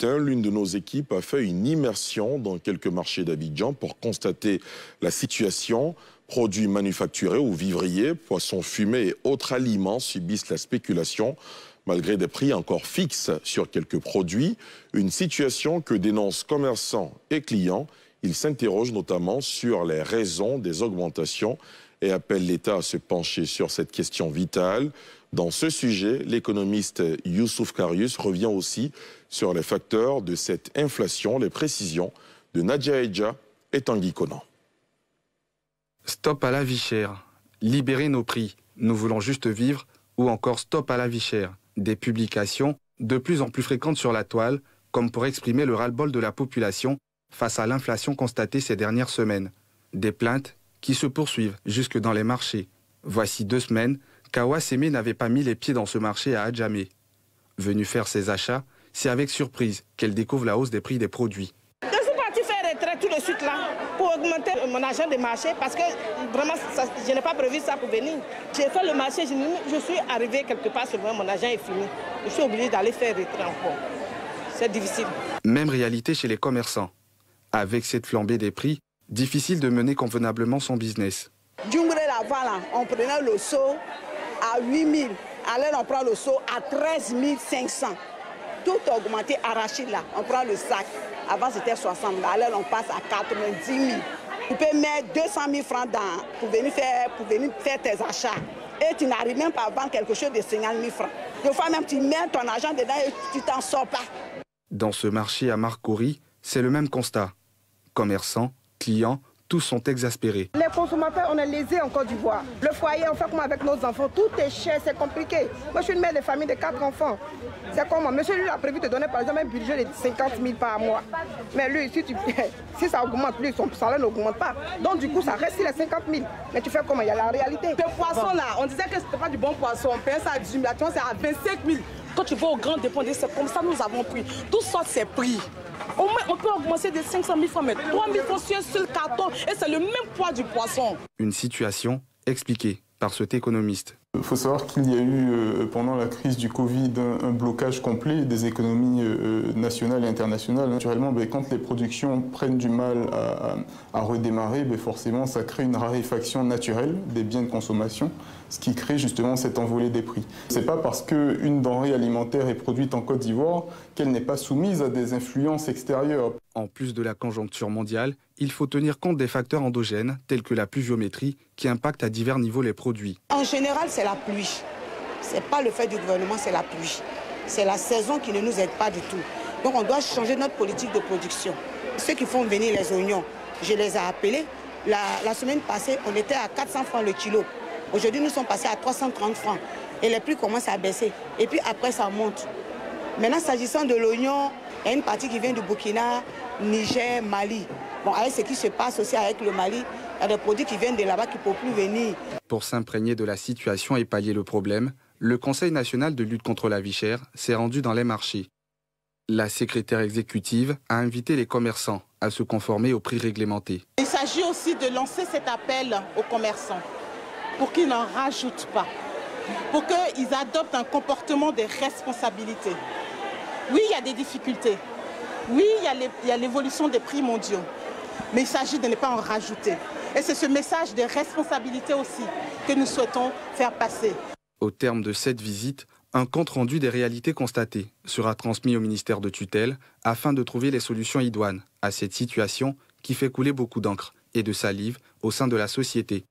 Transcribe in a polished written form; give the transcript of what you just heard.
matin, l'une de nos équipes a fait une immersion dans quelques marchés d'Abidjan pour constater la situation. Produits manufacturés ou vivriers, poissons fumés et autres aliments subissent la spéculation malgré des prix encore fixes sur quelques produits. Une situation que dénoncent commerçants et clients. Ils s'interrogent notamment sur les raisons des augmentations et appellent l'État à se pencher sur cette question vitale. Dans ce sujet, l'économiste Youssouf Karius revient aussi sur les facteurs de cette inflation, les précisions de Nadia Edja et Tanguy Conan. Stop à la vie chère. Libérez nos prix. Nous voulons juste vivre. Ou encore stop à la vie chère. Des publications de plus en plus fréquentes sur la toile, comme pour exprimer le ras-le-bol de la population face à l'inflation constatée ces dernières semaines. Des plaintes qui se poursuivent jusque dans les marchés. Voici 2 semaines qu'Awa Sémé n'avait pas mis les pieds dans ce marché à Adjamé. Venue faire ses achats, c'est avec surprise qu'elle découvre la hausse des prix des produits. Je suis partie faire retrait tout de suite là pour augmenter mon argent de marché parce que vraiment je n'ai pas prévu ça pour venir. J'ai fait le marché, je suis arrivé quelque part seulement, mon argent est fini. Je suis obligé d'aller faire retrait encore. C'est difficile. Même réalité chez les commerçants. Avec cette flambée des prix, difficile de mener convenablement son business. Djungre là, on prenait le seau à 8 000. Alors on prend le seau à 13 500. Tout augmenté, arraché là. On prend le sac. Avant c'était 60 000. Alors on passe à 90 000. Tu peux mettre 200 000 francs pour venir faire tes achats. Et tu n'arrives même pas à vendre quelque chose de 50 000 francs. Des fois même tu mets ton argent dedans et tu t'en sors pas. Dans ce marché à Marcory, c'est le même constat. Commerçants, clients, tous sont exaspérés. Les consommateurs, on est lésés en Côte d'Ivoire. Le foyer, on fait comme avec nos enfants. Tout est cher, c'est compliqué. Moi, je suis une mère de famille de 4 enfants. C'est comment? Monsieur, lui, a prévu de donner, par exemple, un budget de 50 000 par mois. Mais lui, si ça augmente, lui, son salaire n'augmente pas. Donc, du coup, ça reste sur les 50 000. Mais tu fais comment? Il y a la réalité. Le poisson, là, on disait que ce n'était pas du bon poisson. On payait ça à 10 000. Actuellement, c'est à 25 000. Quand tu vas au grand dépôt, c'est comme ça nous avons pris. Tout sorte ces prix. Au moins, on peut augmenter de 500 000 francs, mais 3 000 francs sur le carton, et c'est le même poids du poisson. Une situation expliquée par cet économiste. Il faut savoir qu'il y a eu, pendant la crise du Covid, un blocage complet des économies nationales et internationales. Naturellement, quand les productions prennent du mal à redémarrer, forcément, ça crée une raréfaction naturelle des biens de consommation, ce qui crée justement cette envolée des prix. Ce n'est pas parce qu'une denrée alimentaire est produite en Côte d'Ivoire qu'elle n'est pas soumise à des influences extérieures. En plus de la conjoncture mondiale, il faut tenir compte des facteurs endogènes, tels que la pluviométrie, qui impactent à divers niveaux les produits. En général, c'est la pluie. Ce n'est pas le fait du gouvernement, c'est la pluie. C'est la saison qui ne nous aide pas du tout. Donc on doit changer notre politique de production. Ceux qui font venir les oignons, je les ai appelés. La semaine passée, on était à 400 francs le kilo. Aujourd'hui, nous sommes passés à 330 francs. Et les prix commencent à baisser. Et puis après, ça monte. Maintenant, s'agissant de l'oignon, il y a une partie qui vient du Burkina, Niger, Mali. Bon, avec ce qui se passe aussi avec le Mali, il y a des produits qui viennent de là-bas qui ne peuvent plus venir. Pour s'imprégner de la situation et pallier le problème, le Conseil national de lutte contre la vie chère s'est rendu dans les marchés. La secrétaire exécutive a invité les commerçants à se conformer aux prix réglementés. Il s'agit aussi de lancer cet appel aux commerçants pour qu'ils n'en rajoutent pas, pour qu'ils adoptent un comportement de responsabilité. Oui, il y a des difficultés. Oui, il y a l'évolution des prix mondiaux. Mais il s'agit de ne pas en rajouter. Et c'est ce message de responsabilité aussi que nous souhaitons faire passer. Au terme de cette visite, un compte-rendu des réalités constatées sera transmis au ministère de tutelle afin de trouver les solutions idoines à cette situation qui fait couler beaucoup d'encre et de salive au sein de la société.